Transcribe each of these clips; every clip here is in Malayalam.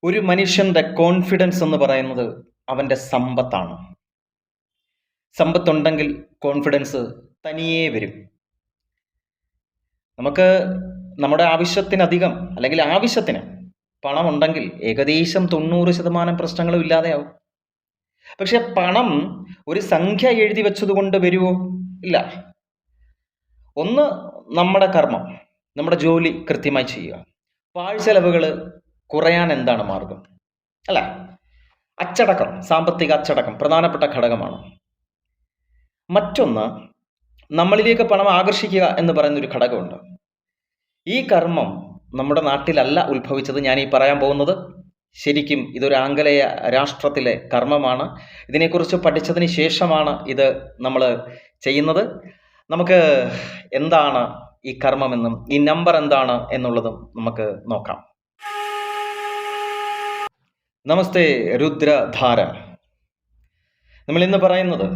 ഒരു മനുഷ്യന്റെ കോൺഫിഡൻസ് എന്ന് പറയുന്നത് അവന്റെ സമ്പത്താണ്. സമ്പത്തുണ്ടെങ്കിൽ കോൺഫിഡൻസ് തനിയേ വരും. നമുക്ക് നമ്മുടെ ആവശ്യത്തിനധികം അല്ലെങ്കിൽ ആവശ്യത്തിന് പണമുണ്ടെങ്കിൽ ഏകദേശം 90% പ്രശ്നങ്ങളും ഇല്ലാതെയാവും. പക്ഷെ പണം ഒരു സംഖ്യ എഴുതി വെച്ചതുകൊണ്ട് വരുമോ? ഇല്ല. ഒന്ന്, നമ്മുടെ കർമ്മം, നമ്മുടെ ജോലി കൃത്യമായി ചെയ്യുക. പാഴ്ചെലവുകൾ കുറയാൻ എന്താണ് മാർഗം? അല്ല, അച്ചടക്കം, സാമ്പത്തിക അച്ചടക്കം പ്രധാനപ്പെട്ട ഘടകമാണ്. മറ്റൊന്ന്, നമ്മളിലേക്ക് പണം ആകർഷിക്കുക എന്ന് പറയുന്ന ഒരു ഘടകമുണ്ട്. ഈ കർമ്മം നമ്മുടെ നാട്ടിലല്ല ഉത്ഭവിച്ചത്. ഞാൻ ഈ പറയാൻ പോകുന്നത് ശരിക്കും ഇതൊരു ആംഗലേയ രാഷ്ട്രത്തിലെ കർമ്മമാണ്. ഇതിനെക്കുറിച്ച് പഠിച്ചതിന് ശേഷമാണ് ഇത് നമ്മൾ ചെയ്യുന്നത്. നമുക്ക് എന്താണ് ഈ കർമ്മമെന്നും ഈ നമ്പർ എന്താണ് എന്നുള്ളതും നമുക്ക് നോക്കാം. നമസ്തേ രുദ്രധാര. നമ്മൾ ഇന്ന് പറയുന്നത്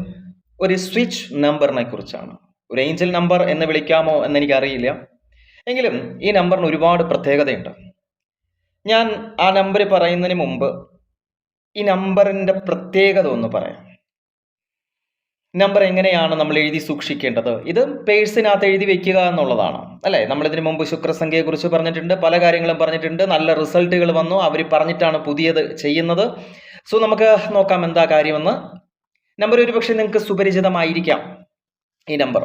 ഒരു സ്വിച്ച് നമ്പറിനെ കുറിച്ചാണ്. ഒരു ഏഞ്ചൽ നമ്പർ എന്ന് വിളിക്കാമോ എന്നെനിക്കറിയില്ല. എങ്കിലും ഈ നമ്പറിന് ഒരുപാട് പ്രത്യേകതയുണ്ട്. ഞാൻ ആ നമ്പർ പറയുന്നതിന് മുമ്പ് ഈ നമ്പറിൻ്റെ പ്രത്യേകത ഒന്ന് പറയാം. നമ്പർ എങ്ങനെയാണ് നമ്മൾ എഴുതി സൂക്ഷിക്കേണ്ടത്? ഇത് പേഴ്സിനകത്ത് എഴുതി വെക്കുക എന്നുള്ളതാണ്, അല്ലേ? നമ്മളിതിനു മുമ്പ് ശുക്രസംഖ്യയെക്കുറിച്ച് പറഞ്ഞിട്ടുണ്ട്, പല കാര്യങ്ങളും പറഞ്ഞിട്ടുണ്ട്. നല്ല റിസൾട്ടുകൾ വന്നു, അവർ പറഞ്ഞിട്ടാണ് പുതിയത് ചെയ്യുന്നത്. സോ നമുക്ക് നോക്കാം എന്താ കാര്യമെന്ന്. നമ്പർ ഒരു പക്ഷേ നിങ്ങൾക്ക് സുപരിചിതമായിരിക്കാം. ഈ നമ്പർ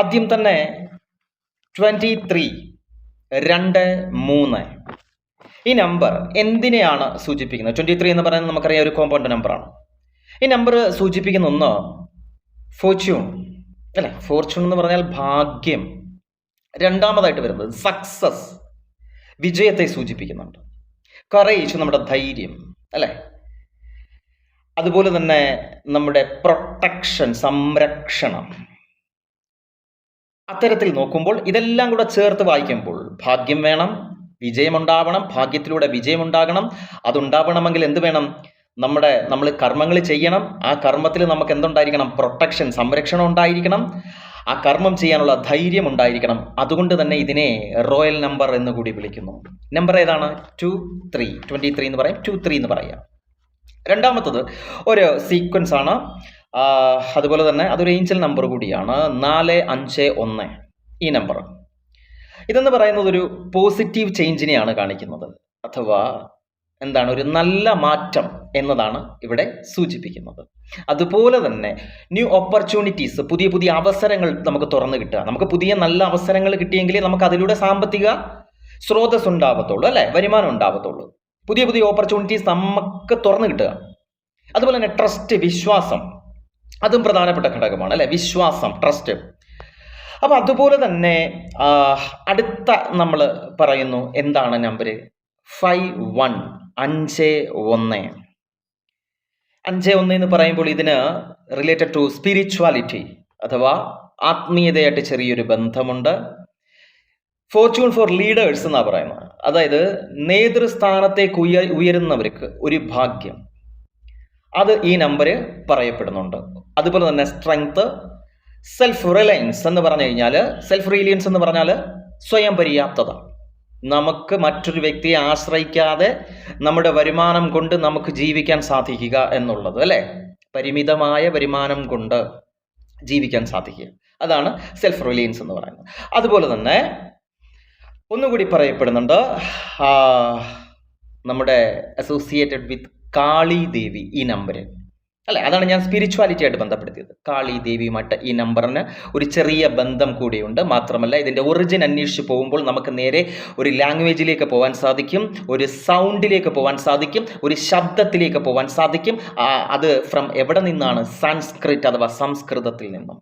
ആദ്യം തന്നെ 23, 23. ഈ നമ്പർ എന്തിനെയാണ് സൂചിപ്പിക്കുന്നത്? 23 എന്ന് പറയുന്നത് നമുക്കറിയാം ഒരു കോമ്പൗണ്ട് നമ്പറാണ്. ഈ നമ്പർ സൂചിപ്പിക്കുന്ന ഒന്ന് ഫോർച്യൂൺ, അല്ലെ? ഫോർച്യൂൺ എന്ന് പറഞ്ഞാൽ ഭാഗ്യം. രണ്ടാമതായിട്ട് വരുന്നത് സക്സസ്, വിജയത്തെ സൂചിപ്പിക്കുന്നുണ്ട്. കറേജ്, നമ്മുടെ ധൈര്യം, അല്ലെ? അതുപോലെ തന്നെ നമ്മുടെ പ്രൊട്ടക്ഷൻ, സംരക്ഷണം. അത്തരത്തിൽ നോക്കുമ്പോൾ ഇതെല്ലാം കൂടെ ചേർത്ത് വായിക്കുമ്പോൾ ഭാഗ്യം വേണം, വിജയമുണ്ടാവണം, ഭാഗ്യത്തിലൂടെ വിജയമുണ്ടാകണം. അതുണ്ടാവണമെങ്കിൽ എന്ത് വേണം? നമ്മൾ കർമ്മങ്ങൾ ചെയ്യണം. ആ കർമ്മത്തിൽ നമുക്ക് എന്തുണ്ടായിരിക്കണം? പ്രൊട്ടക്ഷൻ, സംരക്ഷണം ഉണ്ടായിരിക്കണം. ആ കർമ്മം ചെയ്യാനുള്ള ധൈര്യം ഉണ്ടായിരിക്കണം. അതുകൊണ്ട് തന്നെ ഇതിനെ റോയൽ നമ്പർ എന്ന് കൂടി വിളിക്കുന്നു. നമ്പർ ഏതാണ്? 23 എന്ന് പറയും, 23 എന്ന് പറയാം. രണ്ടാമത്തത് ഒരു സീക്വൻസ് ആണ്. അതുപോലെ തന്നെ അതൊരു ഏഞ്ചൽ നമ്പർ കൂടിയാണ്, 451. ഈ നമ്പർ ഇതെന്ന് പറയുന്നത് ഒരു പോസിറ്റീവ് ചേഞ്ചിനെയാണ് കാണിക്കുന്നത്. അഥവാ എന്താണ്? ഒരു നല്ല മാറ്റം എന്നതാണ് ഇവിടെ സൂചിപ്പിക്കുന്നത്. അതുപോലെ തന്നെ ന്യൂ ഓപ്പർച്യൂണിറ്റീസ്, പുതിയ പുതിയ അവസരങ്ങൾ നമുക്ക് തുറന്നു കിട്ടുക. നമുക്ക് പുതിയ നല്ല അവസരങ്ങൾ കിട്ടിയെങ്കിലേ നമുക്ക് അതിലൂടെ സാമ്പത്തിക സ്രോതസ് ഉണ്ടാവത്തുള്ളൂ, അല്ലെ? വരുമാനം ഉണ്ടാവത്തുള്ളൂ. പുതിയ പുതിയ ഓപ്പർച്യൂണിറ്റീസ് നമുക്ക് തുറന്നു കിട്ടുക. അതുപോലെ തന്നെ ട്രസ്റ്റ്, വിശ്വാസം, അതും പ്രധാനപ്പെട്ട ഘടകമാണ്, അല്ലെ? വിശ്വാസം, ട്രസ്റ്റ്. അപ്പൊ അതുപോലെ തന്നെ അടുത്ത നമ്മൾ പറയുന്നു എന്താണ് നമ്പർ? 51, 51. 51 എന്ന് പറയുമ്പോൾ ഇതിന് റിലേറ്റഡ് ടു സ്പിരിച്വാലിറ്റി അഥവാ ആത്മീയതയായിട്ട് ചെറിയൊരു ബന്ധമുണ്ട്. ഫോർച്യൂൺ ഫോർ ലീഡേഴ്സ് എന്നാണ് പറയുന്നത്. അതായത് നേതൃസ്ഥാനത്തേക്ക് ഉയരുന്നവർക്ക് ഒരു ഭാഗ്യം, അത് ഈ നമ്പർ പറയപ്പെടുന്നുണ്ട്. അതുപോലെ തന്നെ സ്ട്രെങ്ത്, സെൽഫ് റിലയൻസ് എന്ന് പറഞ്ഞു കഴിഞ്ഞാൽ, സെൽഫ് റിലയൻസ് എന്ന് പറഞ്ഞാൽ സ്വയം പര്യാപ്തത. നമുക്ക് മറ്റൊരു വ്യക്തിയെ ആശ്രയിക്കാതെ നമ്മുടെ വരുമാനം കൊണ്ട് നമുക്ക് ജീവിക്കാൻ സാധിക്കുക എന്നുള്ളത്, അല്ലേ? പരിമിതമായ വരുമാനം കൊണ്ട് ജീവിക്കാൻ സാധിക്കുക, അതാണ് സെൽഫ് റിലയൻസ് എന്ന് പറയുന്നത്. അതുപോലെ തന്നെ ഒന്നുകൂടി പറയപ്പെടുന്നുണ്ട്, നമ്മുടെ അസോസിയേറ്റഡ് വിത്ത് കാളി ദേവി ഈ നമ്പർ, അല്ലെ? അതാണ് ഞാൻ സ്പിരിച്വാലിറ്റി ആയിട്ട് ബന്ധപ്പെടുത്തിയത്. കാളി ദേവിയുമായിട്ട് ഈ നമ്പറിന് ഒരു ചെറിയ ബന്ധം കൂടിയുണ്ട്. മാത്രമല്ല ഇതിൻ്റെ ഒറിജിൻ അന്വേഷിച്ച് പോകുമ്പോൾ നമുക്ക് നേരെ ഒരു ലാംഗ്വേജിലേക്ക് പോകാൻ സാധിക്കും, ഒരു സൗണ്ടിലേക്ക് പോകാൻ സാധിക്കും, ഒരു ശബ്ദത്തിലേക്ക് പോകാൻ സാധിക്കും. അത് ഫ്രം എവിടെ നിന്നാണ്? സാൻസ്ക്രിറ്റ് അഥവാ സംസ്കൃതത്തിൽ നിന്നും.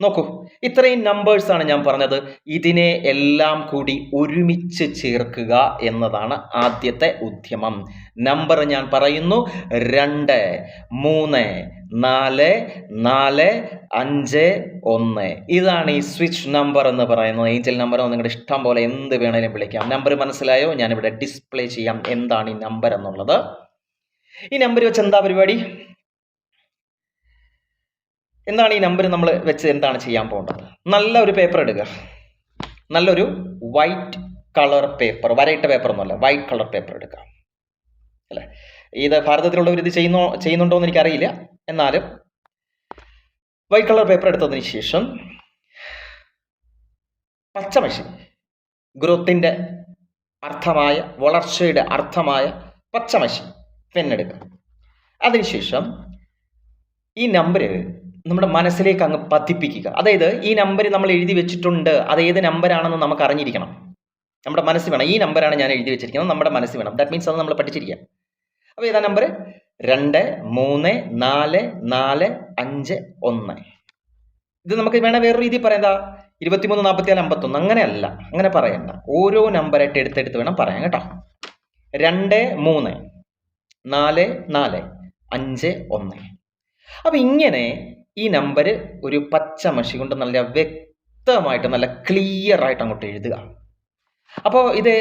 നോക്കൂ, ഇത്രയും നമ്പേഴ്സാണ് ഞാൻ പറഞ്ഞത്. ഇതിനെ എല്ലാം കൂടി ഒരുമിച്ച് ചേർക്കുക എന്നതാണ് ആദ്യത്തെ ഉദ്യമം. നമ്പർ ഞാൻ പറയുന്നു: 2, 3, 4, 4, 5, 1. ഇതാണ് ഈ സ്വിച്ച് നമ്പർ എന്ന് പറയുന്നത്. ഏഞ്ചൽ നമ്പർ നിങ്ങളുടെ ഇഷ്ടം പോലെ എന്ത് വേണേലും വിളിക്കാം. നമ്പർ മനസ്സിലായോ? ഞാനിവിടെ ഡിസ്പ്ലേ ചെയ്യാം എന്താണ് ഈ നമ്പർ എന്നുള്ളത്. ഈ നമ്പർ വെച്ച് എന്താ പരിപാടി? എന്താണ് ഈ നമ്പർ നമ്മൾ വെച്ച് എന്താണ് ചെയ്യാൻ പോകുന്നത്? നല്ല ഒരു പേപ്പർ എടുക്കുക, നല്ലൊരു വൈറ്റ് കളർ പേപ്പർ, വരയിട്ട പേപ്പർ ഒന്നുമല്ല, വൈറ്റ് കളർ പേപ്പർ എടുക്കുക അല്ലേ. ഇത് ഭാരതത്തിലുള്ളവർ ഇത് ചെയ്യുന്നുണ്ടോ എന്ന് എനിക്കറിയില്ല. എന്നാലും വൈറ്റ് കളർ പേപ്പർ എടുത്തതിന് ശേഷം പച്ചമഷി, ഗ്രോത്തിൻ്റെ അർത്ഥമായ, വളർച്ചയുടെ അർത്ഥമായ പച്ചമഷി പെണ്ണെടുക്കുക. അതിനുശേഷം ഈ നമ്പർ നമ്മുടെ മനസ്സിലേക്ക് അങ്ങ് പതിപ്പിക്കുക. അതായത് ഈ നമ്പർ നമ്മൾ എഴുതി വെച്ചിട്ടുണ്ട്, അത് ഏത് നമ്പറാണെന്ന് നമുക്ക് അറിഞ്ഞിരിക്കണം. നമ്മുടെ മനസ്സിൽ വേണം, ഈ നമ്പറാണ് ഞാൻ എഴുതി വെച്ചിരിക്കുന്നത്, നമ്മുടെ മനസ്സിൽ വേണം. ദാറ്റ് മീൻസ് അത് നമ്മൾ പഠിച്ചിരിക്കുക. അപ്പോൾ ഏതാ നമ്പർ? 2, 3, 4, 4, 5, 1. ഇത് നമുക്ക് വേണേൽ വേറൊരു രീതി പറയാം. എന്താ? 23, 44, 51. അങ്ങനെയല്ല, അങ്ങനെ പറയണ്ട. ഓരോ നമ്പറായിട്ട് എടുത്തെടുത്ത് വേണം പറയാൻ കേട്ടോ. 2, 3, 4, 4, 5, 1. അപ്പം ഇങ്ങനെ ഈ നമ്പർ ഒരു പച്ച മഷി കൊണ്ട് നല്ല വ്യക്തമായിട്ട്, നല്ല ക്ലിയർ ആയിട്ട് അങ്ങോട്ട് എഴുതുക. അപ്പോൾ ഇത്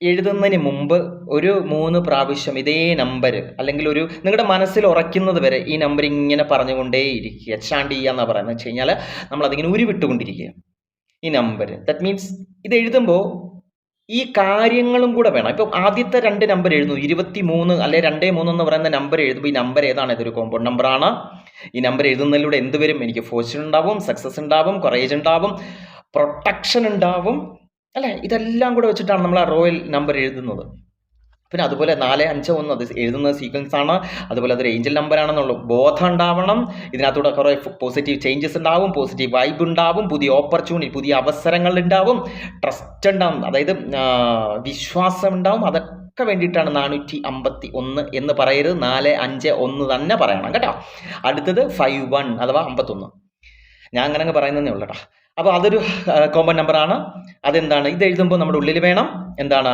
എഴുതുന്നതിന് മുമ്പ് ഒരു 3 പ്രാവശ്യം ഇതേ നമ്പർ, അല്ലെങ്കിൽ നിങ്ങളുടെ മനസ്സിൽ ഉറയ്ക്കുന്നത് വരെ ഈ നമ്പർ ഇങ്ങനെ പറഞ്ഞുകൊണ്ടേയിരിക്കുക. ചാണ്ട് ചെയ്യുക എന്നാണ് പറയുന്നത്. വെച്ച് കഴിഞ്ഞാൽ നമ്മളതിങ്ങനെ ഉരുവിട്ടുകൊണ്ടിരിക്കുക ഈ നമ്പർ. ദാറ്റ് മീൻസ് ഇത് എഴുതുമ്പോൾ ഈ കാര്യങ്ങളും കൂടെ വേണം. ഇപ്പം ആദ്യത്തെ 2 നമ്പർ എഴുതുന്നു, 23 അല്ലെ 2, 3 എന്ന് പറയുന്ന നമ്പർ എഴുതുമ്പോൾ ഈ നമ്പർ ഏതാണ്? ഇതൊരു കോമ്പൗണ്ട് നമ്പറാണ്. ഈ നമ്പർ എഴുതുന്നതിലൂടെ എന്ത് വരും? എനിക്ക് ഫോർച്യൂൺ ഉണ്ടാവും, സക്സസ് ഉണ്ടാവും, കൊറേജ് ഉണ്ടാവും, പ്രൊട്ടക്ഷൻ ഉണ്ടാവും അല്ലേ. ഇതെല്ലാം കൂടെ വെച്ചിട്ടാണ് നമ്മൾ ആ റോയൽ നമ്പർ എഴുതുന്നത്. പിന്നെ അതുപോലെ 4, 5, 1 അത് എഴുതുന്ന സീക്വൻസ് ആണ്. അതുപോലെ അതൊരു ഏഞ്ചൽ നമ്പർ ആണെന്നുള്ള ബോധം ഉണ്ടാവണം. ഇതിനകത്തൂടെ കുറേ പോസിറ്റീവ് ചേഞ്ചസ് ഉണ്ടാവും, പോസിറ്റീവ് വൈബ് ഉണ്ടാവും, പുതിയ ഓപ്പർച്യൂണിറ്റി, പുതിയ അവസരങ്ങൾ ഉണ്ടാവും, ട്രസ്റ്റ് ഉണ്ടാവും, അതായത് വിശ്വാസം ഉണ്ടാവും. അതൊക്കെ വേണ്ടിയിട്ടാണ് 451 എന്ന് പറയരുത്, 4, 5, 1 തന്നെ പറയണം കേട്ടോ. അടുത്തത് 51 അഥവാ 51. ഞാൻ അങ്ങനെ പറയുന്നതേ ഉള്ളൂ കേട്ടോ. അപ്പോൾ അതൊരു കോമൺ നമ്പറാണ്. അതെന്താണ്? ഇത് എഴുതുമ്പോൾ നമ്മുടെ ഉള്ളിൽ വേണം എന്താണ്?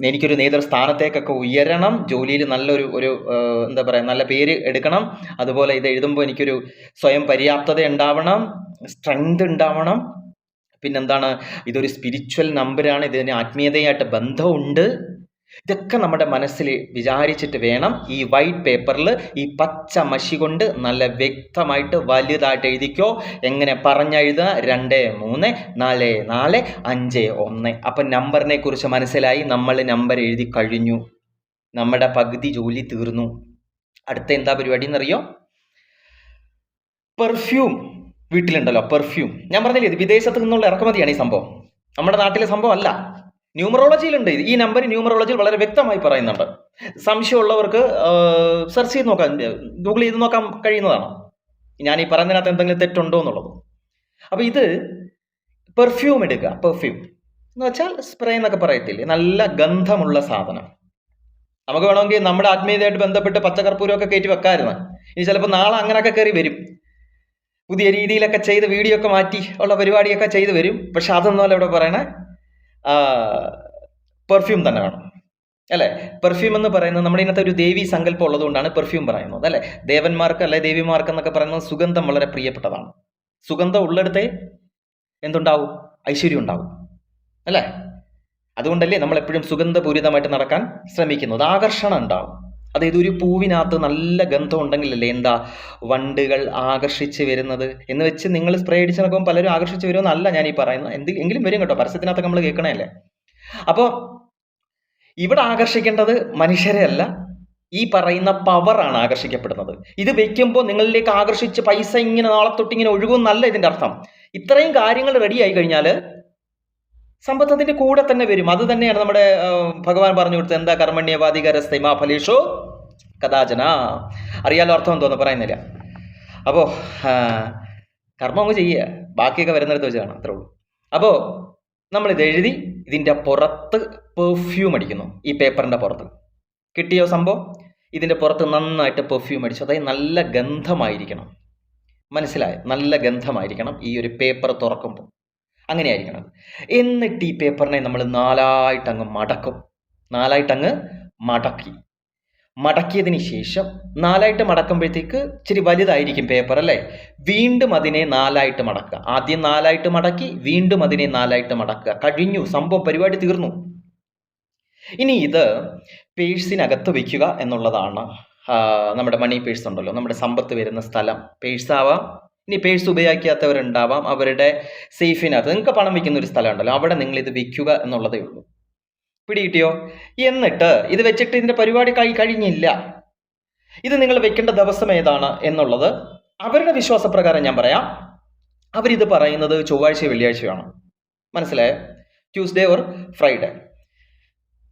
എനിക്കൊരു നേതൃസ്ഥാനത്തേക്കൊക്കെ ഉയരണം, ജോലിയിൽ നല്ലൊരു എന്താ പറയുക, നല്ല പേര് എടുക്കണം. അതുപോലെ ഇത് എഴുതുമ്പോൾ എനിക്കൊരു സ്വയം പര്യാപ്തത ഉണ്ടാവണം, സ്ട്രെങ്ത് ഉണ്ടാവണം. പിന്നെന്താണ്? ഇതൊരു സ്പിരിച്വൽ നമ്പറാണ്, ഇതിന് ആത്മീയതയായിട്ട് ബന്ധമുണ്ട്. ഇതൊക്കെ നമ്മുടെ മനസ്സിൽ വിചാരിച്ചിട്ട് വേണം ഈ വൈറ്റ് പേപ്പറിൽ ഈ പച്ച മഷി കൊണ്ട് നല്ല വ്യക്തമായിട്ട് വലുതായിട്ട് എഴുതിക്കോ. എങ്ങനെ പറഞ്ഞെഴുതുക? 2, 3, 4, 4, 5, 1. അപ്പം നമ്പറിനെ കുറിച്ച് മനസ്സിലായി. നമ്മൾ നമ്പർ എഴുതി കഴിഞ്ഞു, നമ്മുടെ പകുതി ജോലി തീർന്നു. അടുത്ത എന്താ പരിപാടി എന്നറിയോ? പെർഫ്യൂം വീട്ടിലുണ്ടല്ലോ, പെർഫ്യൂം. ഞാൻ പറഞ്ഞില്ലേ, ഇത് വിദേശത്ത് നിന്നുള്ള ഇറക്കുമതിയാണ് ഈ സംഭവം, നമ്മുടെ നാട്ടിലെ സംഭവം അല്ല. ന്യൂമറോളജിയിലുണ്ട് ഈ നമ്പർ, ന്യൂമറോളജിയിൽ വളരെ വ്യക്തമായി പറയുന്നുണ്ട്. സംശയമുള്ളവർക്ക് സെർച്ച് ചെയ്ത് നോക്കാം, ഗൂഗിൾ ചെയ്ത് നോക്കാൻ കഴിയുന്നതാണ് ഞാൻ ഈ പറയുന്നതിനകത്ത് എന്തെങ്കിലും തെറ്റുണ്ടോ എന്നുള്ളത്. അപ്പോൾ ഇത് പെർഫ്യൂം എടുക്കുക. പെർഫ്യൂം എന്ന് വെച്ചാൽ സ്പ്രേ എന്നൊക്കെ പറയത്തില്ലേ, നല്ല ഗന്ധമുള്ള സാധനം. നമുക്ക് വേണമെങ്കിൽ നമ്മുടെ ആത്മീയതയായിട്ട് ബന്ധപ്പെട്ട് പച്ചക്കർപ്പൂരമൊക്കെ കയറ്റി വെക്കാമായിരുന്നു. ഇനി ചിലപ്പോൾ നാളെ അങ്ങനെയൊക്കെ കയറി വരും, പുതിയ രീതിയിലൊക്കെ ചെയ്ത് വീഡിയോ ഒക്കെ മാറ്റി ഉള്ള പരിപാടിയൊക്കെ ചെയ്ത് വരും. പക്ഷെ അതൊന്നുമല്ല ഇവിടെ പറയണേ, പെർഫ്യൂം തന്നെ വേണം അല്ലേ. പെർഫ്യൂം എന്ന് പറയുന്നത് നമ്മുടെ ഇന്നത്തെ ഒരു ദേവി സങ്കല്പം ഉള്ളതുകൊണ്ടാണ് പെർഫ്യൂം പറയുന്നത് അല്ലേ. ദേവന്മാർക്ക് അല്ലെ ദേവിമാർക്ക് എന്നൊക്കെ പറയുന്നത് സുഗന്ധം വളരെ പ്രിയപ്പെട്ടതാണ്. സുഗന്ധം ഉള്ളിടത്തെ എന്തുണ്ടാവും? ഐശ്വര്യം ഉണ്ടാവും അല്ലേ. അതുകൊണ്ടല്ലേ നമ്മൾ എപ്പോഴും സുഗന്ധപൂരിതമായിട്ട് നടക്കാൻ ശ്രമിക്കുന്നത്. ആകർഷണം ഉണ്ടാവും. അതായത് ഒരു പൂവിനകത്ത് നല്ല ഗന്ധം ഉണ്ടെങ്കിലല്ലേ എന്താ വണ്ടുകൾ ആകർഷിച്ച് വരുന്നത്. എന്ന് വെച്ച് നിങ്ങൾ സ്പ്രേ അടിച്ച് നടക്കുമ്പോൾ പലരും ആകർഷിച്ച് വരുമെന്നല്ല ഞാൻ ഈ പറയുന്നത്. എങ്കിലും വരും കേട്ടോ, പരസ്യത്തിനകത്ത് നമ്മൾ കേൾക്കണല്ലേ. അപ്പോൾ ഇവിടെ ആകർഷിക്കേണ്ടത് മനുഷ്യരെ അല്ല, ഈ പറയുന്ന പവറാണ് ആകർഷിക്കപ്പെടുന്നത്. ഇത് വെക്കുമ്പോൾ നിങ്ങളിലേക്ക് ആകർഷിച്ച് പൈസ ഇങ്ങനെ നാളെ തൊട്ടിങ്ങനെ ഒഴുകുമെന്നല്ല ഇതിൻ്റെ അർത്ഥം. ഇത്രയും കാര്യങ്ങൾ റെഡി ആയി കഴിഞ്ഞാൽ സമ്പത്ത് അതിൻ്റെ കൂടെ തന്നെ വരും. അത് തന്നെയാണ് നമ്മുടെ ഭഗവാൻ പറഞ്ഞു കൊടുത്തത്. എന്താ? കർമ്മണ്യവാധികരസ്തൈ മാ ഫലേഷു കഥാചന. അറിയാലോ അർത്ഥം എന്തോന്ന് പറയുന്നില്ല. അപ്പോൾ കർമ്മം അങ്ങ് ചെയ്യുക, ബാക്കിയൊക്കെ വരുന്നിടത്ത് വെച്ച് കാണാം, അത്രേ ഉള്ളൂ. അപ്പോൾ നമ്മളിത് എഴുതി ഇതിൻ്റെ പുറത്ത് പെർഫ്യൂം അടിക്കുന്നു. ഈ പേപ്പറിൻ്റെ പുറത്ത് കിട്ടിയോ സംഭവം? ഇതിൻ്റെ പുറത്ത് നന്നായിട്ട് പെർഫ്യൂം അടിച്ചു. അതായത് നല്ല ഗന്ധമായിരിക്കണം, മനസ്സിലായോ? നല്ല ഗന്ധമായിരിക്കണം ഈ ഒരു പേപ്പർ തുറക്കുമ്പോൾ, അങ്ങനെയായിരിക്കണം. എന്നിട്ട് ഈ പേപ്പറിനെ നമ്മൾ 4 മടക്കും. 4 മടക്കിയതിന് ശേഷം 4 മടക്കുമ്പോഴത്തേക്ക് ഇച്ചിരി വലുതായിരിക്കും പേപ്പർ അല്ലേ. വീണ്ടും അതിനെ 4 മടക്കുക. ആദ്യം 4 മടക്കി, വീണ്ടും അതിനെ 4 മടക്കുക. കഴിഞ്ഞു, സംഭവം, പരിപാടി തീർന്നു. ഇനി ഇത് പേഴ്സിനകത്ത് വയ്ക്കുക എന്നുള്ളതാണ്. നമ്മുടെ മണി പേഴ്സ് ഉണ്ടല്ലോ, നമ്മുടെ സമ്പത്ത് വരുന്ന സ്ഥലം. പേഴ്സാവാം, ഇനി പേഴ്സ് ഉപയോഗിക്കാത്തവരുണ്ടാവാം, അവരുടെ സേഫിനകത്ത് നിങ്ങൾക്ക് പണം വയ്ക്കുന്ന ഒരു സ്ഥലം ഉണ്ടല്ലോ, അവിടെ നിങ്ങൾ ഇത് വെക്കുക എന്നുള്ളതേ ഉള്ളൂ. പിടികിട്ടിയോ? എന്നിട്ട് ഇത് വെച്ചിട്ട് ഇതിൻ്റെ പരിപാടി കഴിഞ്ഞില്ല. ഇത് നിങ്ങൾ വെക്കേണ്ട ദിവസം ഏതാണ് എന്നുള്ളത് അവരുടെ വിശ്വാസപ്രകാരം ഞാൻ പറയാം. അവരിത് പറയുന്നത് ചൊവ്വാഴ്ച വെള്ളിയാഴ്ചയാണ്. മനസ്സിലായോ? Tuesday or Friday.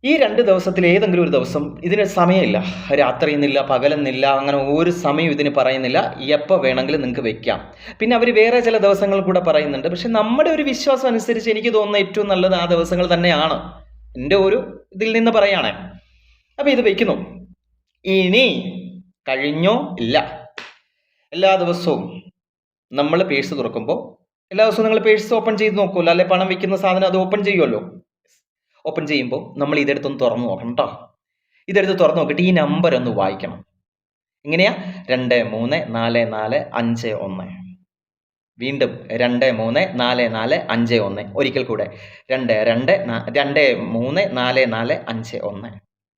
ഈ 2 ദിവസത്തിൽ ഏതെങ്കിലും ഒരു ദിവസം. ഇതിന് സമയമില്ല, രാത്രിയെന്നില്ല, പകലെന്നില്ല, അങ്ങനെ ഒരു സമയം ഇതിന് പറയുന്നില്ല. എപ്പോൾ വേണമെങ്കിലും നിങ്ങൾക്ക് വെക്കാം. പിന്നെ അവർ വേറെ ചില ദിവസങ്ങൾ കൂടെ പറയുന്നുണ്ട്. പക്ഷെ നമ്മുടെ ഒരു വിശ്വാസം അനുസരിച്ച് എനിക്ക് തോന്നുന്ന ഏറ്റവും നല്ലത് ആ ദിവസങ്ങൾ തന്നെയാണ്. എൻ്റെ ഒരു ഇതിൽ നിന്ന് പറയുകയാണേ. അപ്പോൾ ഇത് വയ്ക്കുന്നു. ഇനി കഴിഞ്ഞോ? ഇല്ല. എല്ലാ ദിവസവും നമ്മൾ പേഴ്സ് തുറക്കുമ്പോൾ എല്ലാ ദിവസവും നിങ്ങൾ പേഴ്സ് ഓപ്പൺ ചെയ്ത് നോക്കുമല്ലോ, അല്ലെ പണം വയ്ക്കുന്ന സാധനം അത് ഓപ്പൺ ചെയ്യുമല്ലോ. ഓപ്പൺ ചെയ്യുമ്പോൾ നമ്മൾ ഇതെടുത്തൊന്ന് തുറന്നു നോക്കണം കേട്ടോ. ഇതെടുത്ത് തുറന്നു നോക്കിയിട്ട് ഈ നമ്പർ ഒന്ന് വായിക്കണം. എങ്ങനെയാ? 234451. വീണ്ടും 234451. ഒരിക്കൽ കൂടെ 234451.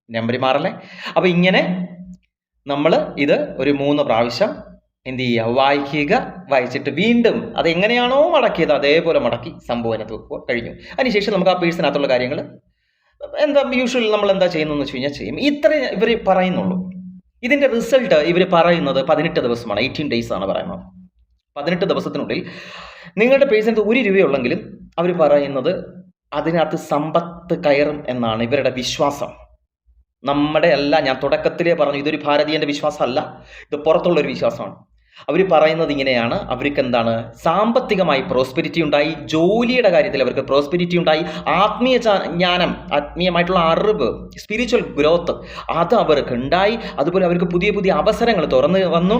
നമ്പർ മാറല്ലേ? അപ്പോൾ ഇങ്ങനെ നമ്മൾ ഇത് ഒരു 3 പ്രാവശ്യം എന്ത് ചെയ്യുക? വായിക്കുക. വായിച്ചിട്ട് വീണ്ടും അത് എങ്ങനെയാണോ മടക്കിയത് അതേപോലെ മടക്കി സംഭവം അതിനകത്ത് വെക്കുക. കഴിഞ്ഞു. അതിനുശേഷം നമുക്ക് ആ പേഴ്സിനകത്തുള്ള കാര്യങ്ങൾ എന്താ യൂഷ്വൽ നമ്മൾ എന്താ ചെയ്യുന്നതെന്ന് വെച്ച് കഴിഞ്ഞാൽ ചെയ്യും. ഇത്രേ ഇവർ പറയുന്നുള്ളൂ. ഇതിൻ്റെ റിസൾട്ട് ഇവർ പറയുന്നത് 18 ദിവസമാണ്. 18 days ആണ് പറയുന്നത്. 18 ദിവസത്തിനുള്ളിൽ നിങ്ങളുടെ പേഴ്സിനകത്ത് 1 രൂപയുള്ളെങ്കിലും അവർ പറയുന്നത് അതിനകത്ത് സമ്പത്ത് കയറും എന്നാണ് ഇവരുടെ വിശ്വാസം. നമ്മുടെ അല്ല, ഞാൻ തുടക്കത്തിലേ പറഞ്ഞു, ഇതൊരു ഭാരതീയൻ്റെ വിശ്വാസമല്ല, ഇത് പുറത്തുള്ളൊരു വിശ്വാസമാണ്. അവർ പറയുന്നത് ഇങ്ങനെയാണ്. അവർക്ക് എന്താണ്? സാമ്പത്തികമായി പ്രോസ്പെരിറ്റി ഉണ്ടായി, ജോലിയുടെ കാര്യത്തിൽ അവർക്ക് പ്രോസ്പെരിറ്റി ഉണ്ടായി, ആത്മീയ ജ്ഞാനം, ആത്മീയമായിട്ടുള്ള അറിവ്, സ്പിരിച്വൽ ഗ്രോത്ത് അത് അവർക്ക് ഉണ്ടായി. അതുപോലെ അവർക്ക് പുതിയ പുതിയ അവസരങ്ങൾ തുറന്നു വന്നു,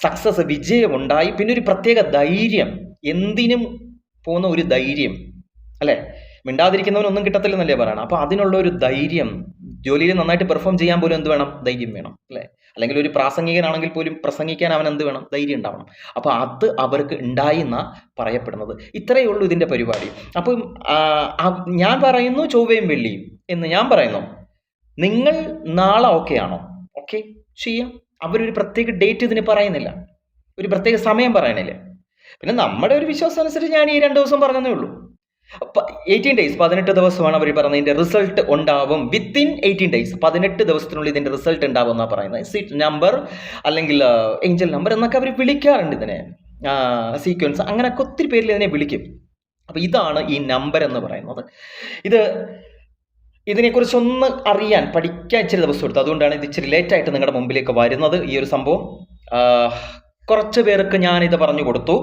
സക്സസ്, വിജയമുണ്ടായി. പിന്നെ ഒരു പ്രത്യേക ധൈര്യം, എന്തിനും പോകുന്ന ഒരു ധൈര്യം, അല്ലേ? മിണ്ടാതിരിക്കുന്നവനൊന്നും കിട്ടത്തില്ലെന്നല്ലേ പറയണം. അപ്പോൾ അതിനുള്ള ഒരു ധൈര്യം, ജോലിയിൽ നന്നായിട്ട് പെർഫോം ചെയ്യാൻ പോലും എന്ത് വേണം? ധൈര്യം വേണം, അല്ലേ? അല്ലെങ്കിൽ ഒരു പ്രാസംഗികനാണെങ്കിൽ പോലും പ്രസംഗിക്കാൻ അവൻ എന്ത് വേണം? ധൈര്യം ഉണ്ടാവണം. അപ്പോൾ അത് അവർക്ക് ഉണ്ടായി എന്നാണ് പറയപ്പെടുന്നത്. ഇത്രയേ ഉള്ളൂ ഇതിൻ്റെ പരിപാടി. അപ്പം ഞാൻ പറയുന്നു ചൊവ്വയും വെള്ളിയും എന്ന് ഞാൻ പറയുന്നു. നിങ്ങൾ നാളെ ഓക്കെ ആണോ? ഓക്കെ ചെയ്യാം. അവരൊരു പ്രത്യേക ഡേറ്റ് ഇതിന് പറയുന്നില്ല, ഒരു പ്രത്യേക സമയം പറയണില്ല. പിന്നെ നമ്മുടെ ഒരു വിശ്വാസം അനുസരിച്ച് ഞാൻ ഈ 2 ദിവസം പറഞ്ഞതേ ഉള്ളൂ. 18 days, 18 ദിവസമാണ് അവർ പറയുന്നത്. ഇതിൻ്റെ റിസൾട്ട് ഉണ്ടാവും വിത്തിൻ 18 days. 18 ദിവസത്തിനുള്ളിൽ ഇതിൻ്റെ റിസൾട്ട് ഉണ്ടാവും എന്നാണ് പറയുന്നത്. സീറ്റ് നമ്പർ അല്ലെങ്കിൽ ഏഞ്ചൽ നമ്പർ എന്നൊക്കെ അവർ വിളിക്കാറുണ്ട് ഇതിനെ, സീക്വൻസ്, അങ്ങനെയൊക്കെ ഒത്തിരി പേരിൽ ഇതിനെ വിളിക്കും. അപ്പോൾ ഇതാണ് ഈ നമ്പർ എന്ന് പറയുന്നത്. ഇതിനെക്കുറിച്ചൊന്ന് അറിയാൻ, പഠിക്കാൻ ഇച്ചിരി ദിവസം എടുത്തു. അതുകൊണ്ടാണ് ഇത് ഇച്ചിരി ലേറ്റായിട്ട് നിങ്ങളുടെ മുമ്പിലേക്ക് വരുന്നത്. ഈ ഒരു സംഭവം കുറച്ച് പേർക്ക് ഞാനിത് പറഞ്ഞു കൊടുത്ത്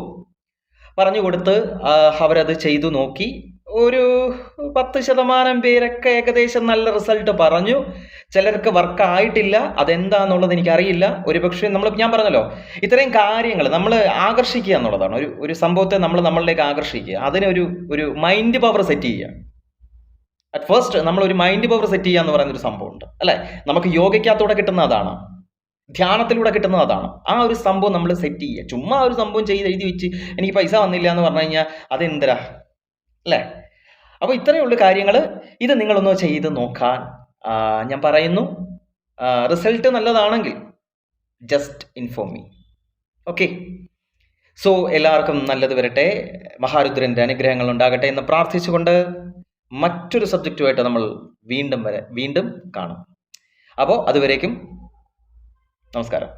അവരത് ചെയ്തു നോക്കി. ഒരു 10% പേരൊക്കെ ഏകദേശം നല്ല റിസൾട്ട് പറഞ്ഞു. ചിലർക്ക് വർക്ക് ആയിട്ടില്ല. അതെന്താന്നുള്ളത് എനിക്കറിയില്ല. ഒരുപക്ഷെ ഞാൻ പറഞ്ഞല്ലോ, ഇത്രയും കാര്യങ്ങൾ നമ്മൾ ആകർഷിക്കുക എന്നുള്ളതാണ്. ഒരു സംഭവത്തെ നമ്മളിലേക്ക് ആകർഷിക്കുക, അതിനൊരു മൈൻഡ് പവർ സെറ്റ് ചെയ്യുക. അറ്റ് ഫസ്റ്റ് നമ്മൾ ഒരു മൈൻഡ് പവർ സെറ്റ് ചെയ്യുക എന്ന് പറയുന്നൊരു സംഭവമുണ്ട്, അല്ലേ? നമുക്ക് യോഗയ്ക്കകത്തൂടെ കിട്ടുന്ന അതാണ്, ധ്യാനത്തിലൂടെ കിട്ടുന്നത് അതാണ്. ആ ഒരു സംഭവം നമ്മൾ സെറ്റ് ചെയ്യുക. ചുമ്മാ ഒരു സംഭവം എഴുതി വെച്ച് എനിക്ക് പൈസ വന്നില്ല എന്ന് പറഞ്ഞു കഴിഞ്ഞാൽ അതെന്തരാ, അല്ലേ? അപ്പോൾ ഇത്രയേ ഉള്ളൂ കാര്യങ്ങൾ. ഇത് നിങ്ങളൊന്ന് ചെയ്ത് നോക്കാൻ ഞാൻ പറയുന്നു. റിസൾട്ട് നല്ലതാണെങ്കിൽ just inform me. Okay, so എല്ലാവർക്കും നല്ലത് വരട്ടെ, മഹാരുദ്രൻ്റെ അനുഗ്രഹങ്ങൾ ഉണ്ടാകട്ടെ എന്ന് പ്രാർത്ഥിച്ചുകൊണ്ട് മറ്റൊരു സബ്ജക്റ്റുമായിട്ട് നമ്മൾ വീണ്ടും കാണും. അപ്പോൾ അതുവരേക്കും നമസ്കാരം.